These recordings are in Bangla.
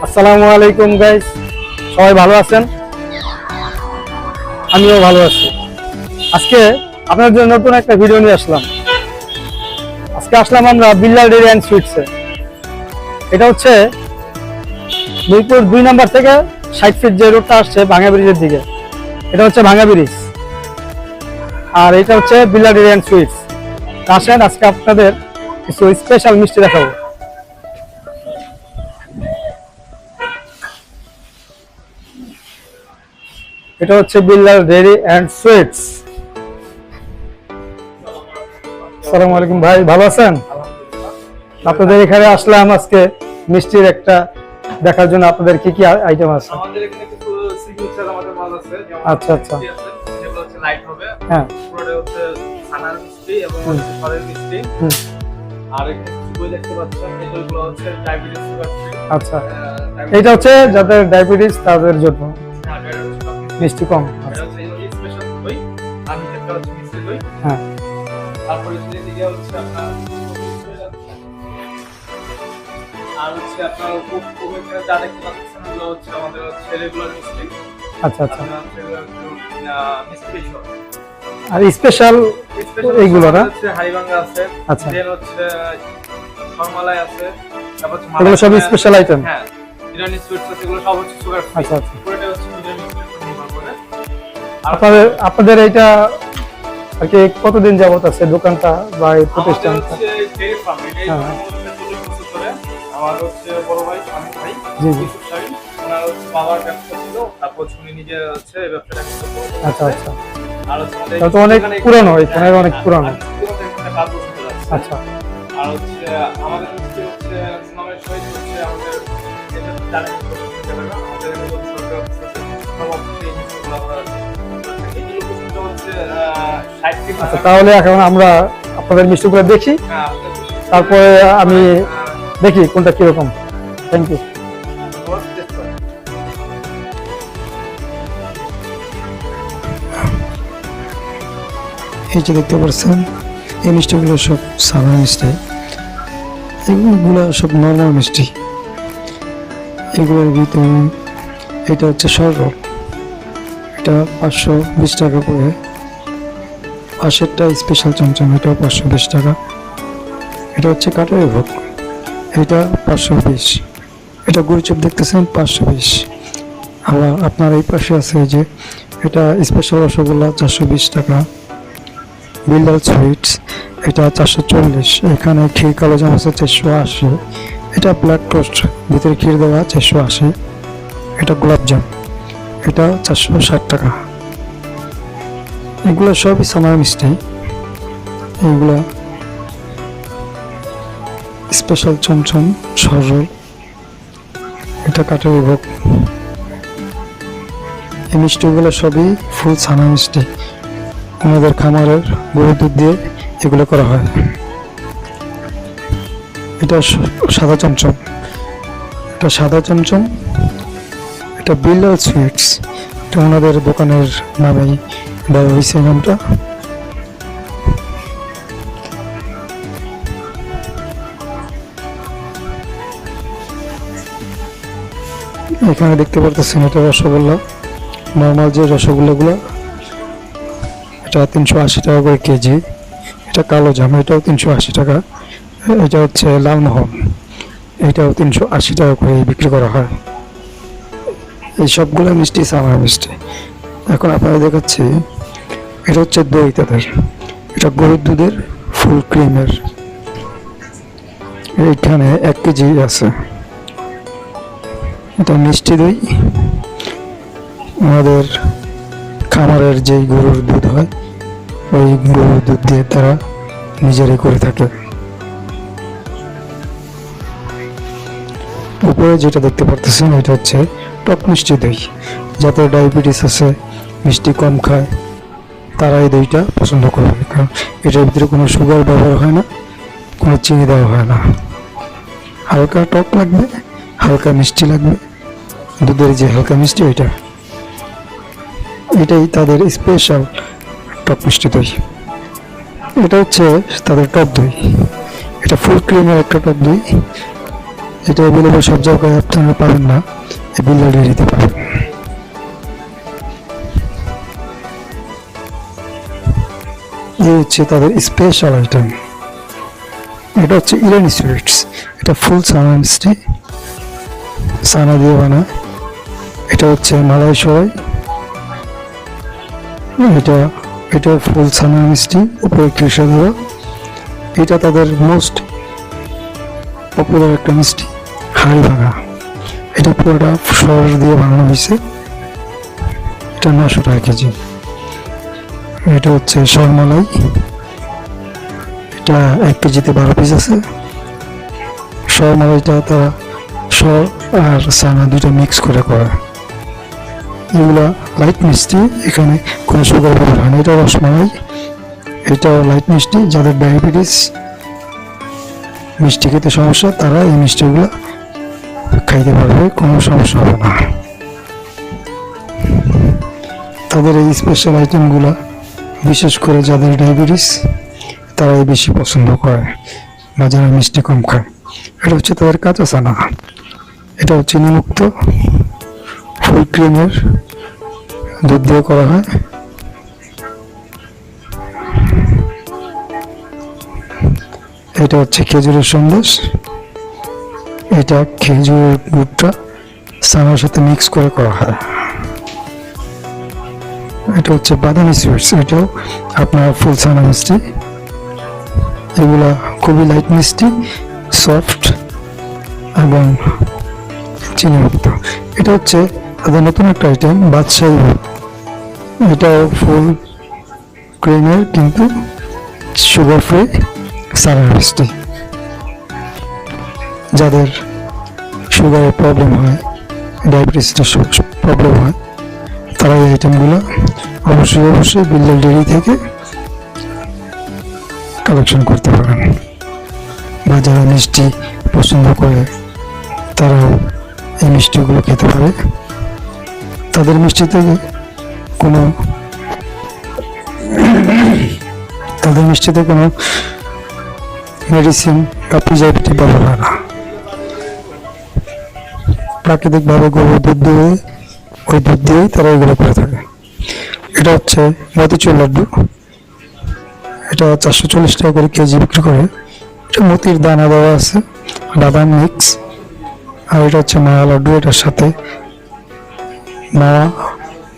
আসসালামু আলাইকুম গাইস, সবাই ভালো আছেন? আমিও ভালো আছি। আজকে আপনাদের জন্য নতুন একটা ভিডিও নিয়ে আসলাম। আজকে আসলাম আমরা বিল্লাল ডেইরি অ্যান্ড সুইটসে। এটা হচ্ছে মিরপুর 2 নম্বর থেকে 60 ফিট যে রোডটা আসছে ভাঙ্গা ব্রিজের দিকে, এটা হচ্ছে ভাঙ্গা ব্রিজ। আর এটা হচ্ছে বিল্লাল ডেইরি অ্যান্ড সুইটস। আসেন আজকে আপনাদের কিছু স্পেশাল মিষ্টি দেখাবো। এটা হচ্ছে বিল্লাল ডেইরি অ্যান্ড সুইটস। আসসালামু আলাইকুম ভাই, ভালো আছেন? আপনাদের এখানে আসলাম আজকে মিষ্টির একটা দেখার জন্য। আপনাদের কি কি আইটেম আছে? আমাদের এখানে কিছু সিগনেচার আমাদের মাল আছে, যেমন আচ্ছা আচ্ছা, যেগুলো হচ্ছে লাইট হবে, হ্যাঁ, পুরোটা হচ্ছে ছানার মিষ্টি এবং হচ্ছে ফলের মিষ্টি। আর এখানে কিছু বই দেখতে পাচ্ছেন, এগুলো হচ্ছে ডায়াবেটিস সুগার ফ্রি। আচ্ছা, এটা হচ্ছে যাদের ডায়াবেটিস তাদের জন্য মিষ্টি কম। এটা হচ্ছে এই স্পেশাল দই, আর নিচেরটা হচ্ছে মিষ্টি দই। হ্যাঁ, তারপরে এদিকে হচ্ছে আপনার আর হচ্ছে আপনার উপরে যা দেখতে পাচ্ছেন ওগুলো হচ্ছে আমাদের হচ্ছে রেগুলার মিষ্টি। আচ্ছা আচ্ছা, মিষ্টি শপ। আর স্পেশাল এইগুলো না? হচ্ছে হাইবাঙ্গা আছে, আচ্ছা, দেন হচ্ছে শর্মালাই আছে, তারপর হচ্ছে এগুলো সব স্পেশাল আইটেম। হ্যাঁ, ইরানি সুইটস আছে, এগুলো সব হচ্ছে সুগার ফ্রি। আচ্ছা আচ্ছা, পুরোটা হচ্ছে নিজের মিষ্টির উপর নির্ভর করে। আপনাদের এইটা আর কি কতদিন যাবত আছে দোকানটা বা এই প্রতিষ্ঠানটা? আমাদের হচ্ছে ডেইরি ফার্ম, এই হ্যাঁ, 40 বছর ধরে। আমার হচ্ছে বড় ভাই স্বামী ভাই জি জি, ইউসুফ শাহী, ওনার হচ্ছে বাবার ব্যবসা ছিল, তারপর উনি নিজে হচ্ছে এই ব্যবসাটা করতে। আচ্ছা আচ্ছা, আর হচ্ছে আমাদের তাহলে তো অনেক পুরানো, এখানে অনেক পুরানো। আচ্ছা, আর হচ্ছে আমাদের হচ্ছে সুনামের সহিত হচ্ছে আমাদের যেটা জানেন আমাদের সরকার সভাপতি হিসেবে আমরা এগুলো পর্যন্ত হচ্ছে 60 থেকে। আচ্ছা, তাহলে এখন আমরা আপনাদের মিষ্টিগুলো দেখি, তারপরে আমি দেখি কোনটা কিরকম। Thank you. এই যে দেখতে পাচ্ছেন এই মিষ্টিগুলো সব সাদা মিষ্টি, এগুলো সব নর্মাল মিষ্টি। এগুলোর ভিতরে এটা হচ্ছে সরল, এটা 520 টাকা করে। পাশেরটা স্পেশাল চমচম, এটাও 520 টাকা। এটা হচ্ছে কাঠের ভোগ, এটা 520। এটা গুড়িচপ দেখতেছেন 520। আবার আপনার এই পাশে আছে যে এটা স্পেশাল রসগোল্লা 420 টাকা। বিল্লাল সুইটস এটা 440। এখানে ক্ষীর কালোজাম আছে 480। এটা ব্ল্যাক টোস্ট ভিতরে ক্ষীর দেওয়া 480। এটা গোলাপজাম, এটা 460 টাকা। এগুলো সবই সামার মিষ্টি। এগুলো স্পেশাল চমচম সরল, এটা কাঠের ভোগ। এই মিষ্টিগুলো সবই ফুল ছানা মিষ্টি, আমাদের খামারের গরুর দুধ দিয়ে এগুলো করা হয়। এটা সাদা চমচম, এটা সাদা চমচম, এটা বিল্লাল সুইটস, এটা ওনাদের দোকানের নামেই দেওয়া হয়েছে নামটা। এখানে দেখতে পারতেছেন এটা রসগোল্লা, নর্মাল যে রসগোল্লাগুলো, এটা 380 টাকা করে কেজি। এটা কালো জাম, এটাও 380 টাকা। এটা হচ্ছে লালমোহন, এটাও 380 টাকা করে বিক্রি করা হয়। এই সবগুলো মিষ্টি সামার মিষ্টি। এখন আপনারা দেখাচ্ছি এটা হচ্ছে দই তাদের, এটা গরুর দুধের ফুল ক্রিমের। এইখানে 1 কেজি আছে। এটা মিষ্টি দই, আমাদের খামারের যেই গরুর দুধ হয় ওই গরুর দুধ দিয়ে তারা নিজেরাই করে থাকে। উপরে যেটা দেখতে পারতেছেন এটা হচ্ছে টক মিষ্টি দই। যাদের ডায়াবেটিস আছে, মিষ্টি কম খায়, তারা এই দইটা পছন্দ করবে, কারণ এটার ভিতরে কোনো সুগার ব্যবহার হয় না, কোনো চিনি দেওয়া হয় না। হালকা টক লাগবে, হালকা মিষ্টি লাগবে, দুধের যে হালকা মিষ্টি ওইটা, এটাই তাদের স্পেশাল টক মিষ্টি দই। এটা হচ্ছে তাদের টক দই, এটা ফুল ক্রিমের একটা টক দই। এটা অ্যাভেলেবল সব জায়গায় আপনারা পাবেন না, এই বিল্লাল ডেইরিতে পাবেন। এই হচ্ছে তাদের স্পেশাল আইটেম, এটা হচ্ছে ইরানি সুইটস। এটা ফুল সানা মিষ্টি, সানা দিয়ে বানায়। এটা হচ্ছে মালাই সরাই, এটা ফুল সানা মিষ্টি, উপরে কৃষা দেওয়া। এটা তাদের মোস্ট পপুলার একটা মিষ্টি, হাড়ি ভাঙা। এটা পুরোটা সর দিয়ে বানানো হয়েছে, এটা 900 টাকা কেজি। এটা হচ্ছে সরমালাই, এটা 1 কেজিতে 12 পিস আছে। সরমালাইটা তারা সর আর সানা দুইটা মিক্স করে করে। এগুলা লাইট মিষ্টি, এখানে কোনো সুগার ব্যবহার হয় না। এটা রসমালাই, এটাও লাইট মিষ্টি। যাদের ডায়াবেটিস, মিষ্টি খেতে সমস্যা, তারা এই মিষ্টিগুলো খাইতে পারবে, কোনো সমস্যা হবে না। তাদের এই স্পেশাল আইটেমগুলো বিশেষ করে যাদের ডায়াবেটিস, তারাই বেশি পছন্দ করে বা যারা মিষ্টি কম খায়। এটা হচ্ছে তাদের কাঁচা ছানা, এটাও চিনিমুক্ত, ফুল ক্রিমের দুধ দিয়ে করা হয়। এটা হচ্ছে খেজুরের সন্দেশ, এটা খেজুরের গুড়টা ছানার সাথে মিক্স করে করা হয়। এটা হচ্ছে বাদামি সুইটস, এটাও আপনার ফুল ছানা মিষ্টি। এগুলা খুবই লাইট মিষ্টি, সফট এবং চিনিমুক্ত। এটা হচ্ছে তাদের নতুন একটা আইটেম, বাদশাহী ভোগ। এটাও ফুল ক্রিমের কিন্তু সুগার ফ্রি ছানা মিষ্টি। যাদের সুগারের প্রবলেম হয়, ডায়াবেটিসের প্রবলেম হয়, তারা এই আইটেমগুলো অবশ্যই বিল্লাল ডেইরি থেকে কালেকশন করতে পারেন। বা যারা মিষ্টি পছন্দ করে, তারাও এই মিষ্টিগুলো খেতে পারে। তাদের মিষ্টিতে কোনো মেডিসিন বা প্রিজারভেটিভ ব্যবহার হয় না। প্রাকৃতিকভাবে গরুর দুধ দিয়ে, ওই দুধ দিয়েই তারা এগুলো করে থাকে। এটা হচ্ছে মতিচুর লাড্ডু, এটা 440 টাকা করে কেজি বিক্রি করে। এটা মতির দানা দেওয়া আছে, বাদাম মিক্স। আর এটা হচ্ছে মায়া লাড্ডু, এটার সাথে মায়া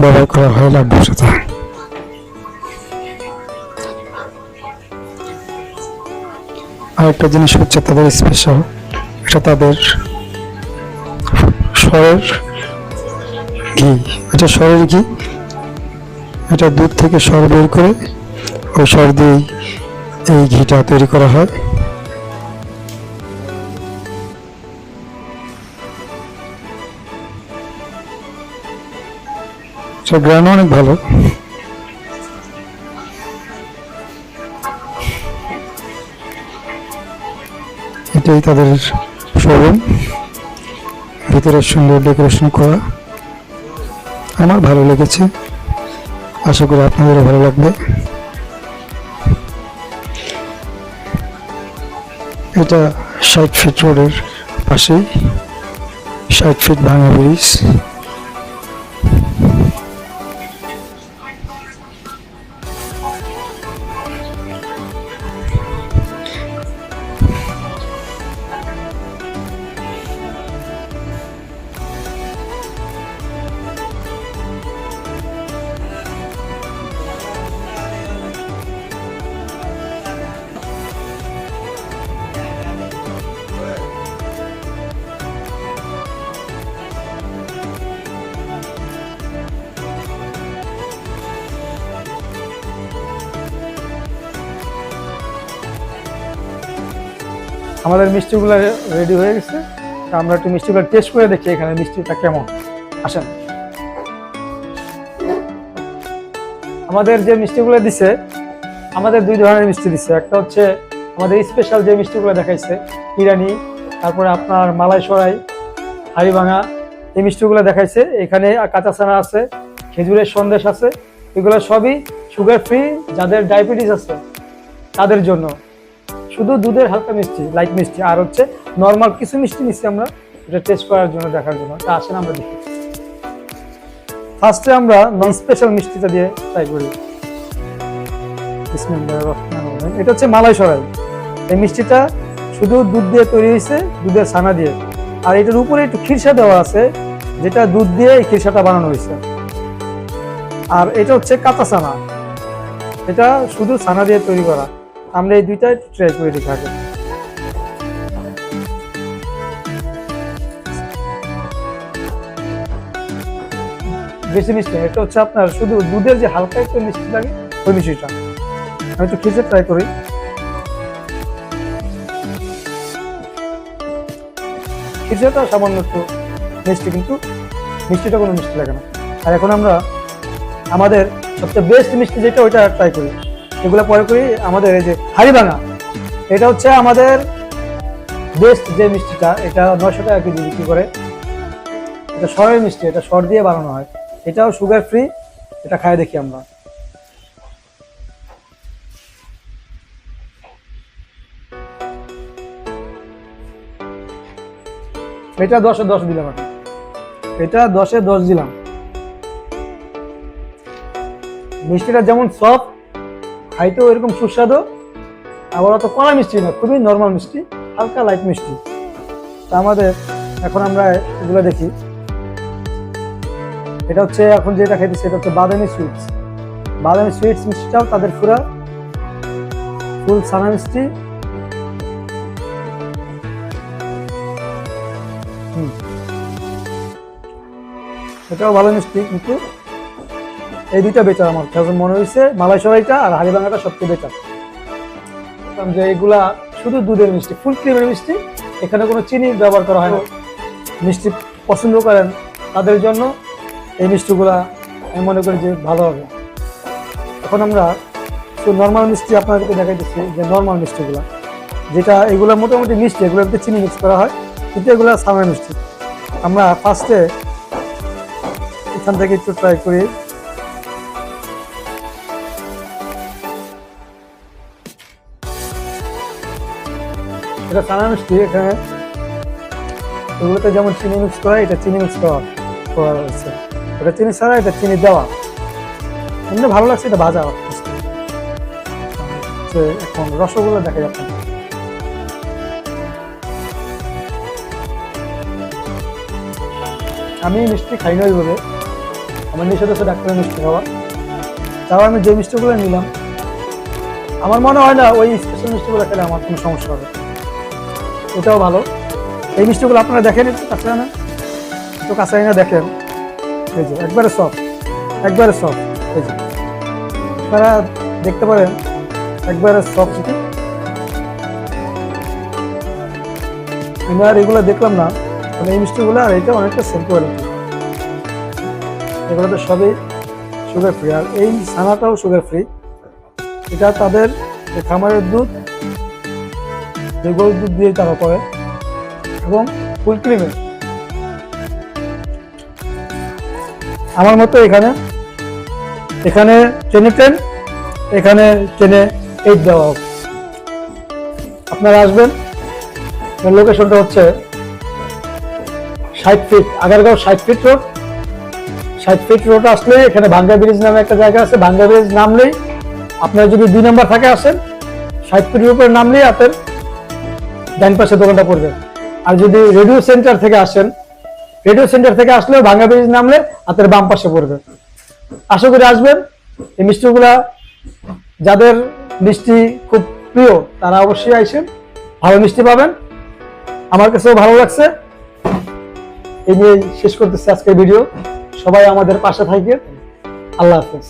ব্যবহার করা হয় লাড্ডুর সাথে। আরেকটা জিনিস হচ্ছে তাদের স্পেশাল, এটা তাদের সরের ঘি। এটা সরের ঘি, এটা দুধ থেকে সর বের করে ওই সর দিয়েই এই ঘিটা তৈরি করা হয়। গ্রান অনেক ভালো। এটাই তাদের শোরুম, ভিতরে সুন্দর ডেকোরেশন করা, আমার ভালো লেগেছে, আশা করি আপনাদেরও ভালো লাগবে। এটা 60 ফিট রোডের পাশেই, 60 ফিট ভাঙা ব্রিজ। আমাদের মিষ্টিগুলো রেডি হয়ে গেছে, তা আমরা একটু মিষ্টিগুলো টেস্ট করে দেখি এখানে মিষ্টিটা কেমন। আসেন, আমাদের যে মিষ্টিগুলো দিছে, আমাদের 2 ধরনের মিষ্টি দিচ্ছে। একটা হচ্ছে আমাদের স্পেশাল যে মিষ্টিগুলো দেখাইছে, ইরানি, তারপরে আপনার মালাই সরাই, হাড়িভাঙা, এই মিষ্টিগুলো দেখাইছে। এখানে কাঁচা ছানা আছে, খেজুরের সন্দেশ আছে। এগুলো সবই সুগার ফ্রি, যাদের ডায়াবেটিস আছে তাদের জন্য। শুধু দুধের হালকা মিষ্টি, লাইট মিষ্টি, আর হচ্ছে নর্মাল কিছু মিষ্টি নিচ্ছি আমরা, এটা টেস্ট করার জন্য, দেখার জন্য। তা আসেন আমরা দেখি। ফার্স্টে আমরা নন স্পেশাল মিষ্টিটা দিয়ে ট্রাই করি। বিসমিল্লাহির রহমানির রহিম। এটা হচ্ছে মালাই সরাই। এই মিষ্টিটা শুধু দুধ দিয়ে তৈরি হয়েছে, দুধের ছানা দিয়ে, আর এটার উপরে একটু খিরসা দেওয়া আছে, যেটা দুধ দিয়ে এই খিরসাটা বানানো হয়েছে। আর এটা হচ্ছে কাঁচা ছানা, এটা শুধু ছানা দিয়ে তৈরি করা। আমরা এই দুইটাই ট্রাই করে দেখি আগে। বেশি মিষ্টি, এটা হচ্ছে আপনার শুধু দুধের যে হালকা একটু মিষ্টি লাগে ওই মিষ্টিটা। আমি একটু খিরসা ট্রাই করি। খিরসাটা সামান্য একটু মিষ্টি, কিন্তু মিষ্টিটা কোনো মিষ্টি লাগে না। আর এখন আমরা আমাদের সবচেয়ে বেস্ট মিষ্টি যেটা, ওইটা ট্রাই করি। এগুলো পরে করি। আমাদের এই যে হাড়িভাঙা, এটা হচ্ছে আমাদের বেস্ট যে মিষ্টিটা, এটা 900 টাকা কেজি বিক্রি করে। এটা সরের মিষ্টি, এটা সর দিয়ে বানানো হয়, এটাও সুগার ফ্রি। এটা খাই দেখি আমরা। এটা 10-এ 10 দিলাম এখন, এটা 10-এ 10 দিলাম। মিষ্টিটা যেমন সফট, খাইতেও এরকম সুস্বাদু, আবার অত কড়া মিষ্টি না, খুবই নর্মাল মিষ্টি, হালকা লাইট মিষ্টি। তা আমাদের এখন আমরা এগুলো দেখি। এটা হচ্ছে এখন যেটা খাইতেছি, এটা হচ্ছে বাদামি সুইটস। বাদামি সুইটস মিষ্টিটাও তাদের পুরা ফুল ছানা মিষ্টি। এটাও ভালো মিষ্টি, কিন্তু এই দুইটা বেটার আমার কাছে মনে হয়েছে। মালাই সরাইটা আর হাড়িভাঙাটা সবচেয়ে বেটার। যে এগুলা শুধু দুধের মিষ্টি, ফুল ক্রিমের মিষ্টি, এখানে কোনো চিনি ব্যবহার করা হয় না। মিষ্টি পছন্দ করেন তাদের জন্য এই মিষ্টিগুলা আমি মনে করি যে ভালো হবে। এখন আমরা নর্মাল মিষ্টি আপনাদেরকে দেখাইতেছি, যে নর্মাল মিষ্টিগুলা যেটা, এগুলো মোটামুটি মিষ্টি, এগুলোর মধ্যে চিনি মিক্স করা হয়, কিন্তু এগুলো ছানার মিষ্টি। আমরা ফার্স্টে এখান থেকে একটু ট্রাই করি। এটা ছানা মিষ্টি, এখানে এগুলোতে যেমন চিনি মিক্স করা, এটা চিনি মিক্স করা হচ্ছে। এটা চিনি ছাড়া, এটা চিনি দেওয়া। এমনি ভালো লাগছে, এটা ভাজা। এখন রসগোল্লা দেখা যাচ্ছে। আমি মিষ্টি খাই না ওইভাবে, আমার নিষেধ আছে ডাক্তারের মিষ্টি খাওয়া। তাও আমি যে মিষ্টিগুলো নিলাম, আমার মনে হয় না ওই স্পেশাল মিষ্টিগুলো খেলে আমার কোনো সমস্যা হবে। এটাও ভালো। এই মিষ্টিগুলো আপনারা দেখেন, একটু কাছে আনা, একটু কাছে আনা দেখেন। এই যে একবারে সফট, একবারে সফট। এই যে আপনারা দেখতে পারেন, একবারে সফট। আমি আর এগুলো দেখলাম না, এই মিষ্টিগুলো আর এটা অনেকটা সেম কোয়ালিটি। এগুলো তো সবই সুগার ফ্রি, আর এই ছানাটাও সুগার ফ্রি। এটা তাদের খামারের দুধ, যে গরুর দুধ দিয়ে তারা করে, এবং ফুল ক্রিমের। আমার মতো এখানে 10-10, এখানে 10-8 দেওয়া হোক। আপনারা আসবেন, লোকেশনটা হচ্ছে 60 feet, Agargaon 60 feet road. 60 feet road আসলে এখানে ভাঙ্গা ব্রিজ নামে একটা জায়গা আছে। ভাঙ্গা ব্রিজ নামলেই, আপনার যদি 2 নম্বর থাকে আসেন, 60 ফিটের উপরে নামলেই আপনার ডান পাশে দোকানটা পড়বে। আর যদি রেডিও সেন্টার থেকে আসেন, রেডিও সেন্টার থেকে আসলেও ভাঙ্গা ব্রিজ নামলে আপনার বাম পাশে পড়বে। আশা করি আসবেন। এই মিষ্টিগুলা যাদের মিষ্টি খুব প্রিয়, তারা অবশ্যই আসেন, ভালো মিষ্টি পাবেন। আমার কাছেও ভালো লাগছে। এই নিয়ে শেষ করতেছি আজকের ভিডিও। সবাই আমাদের পাশে থাকবেন। আল্লাহ হাফেজ।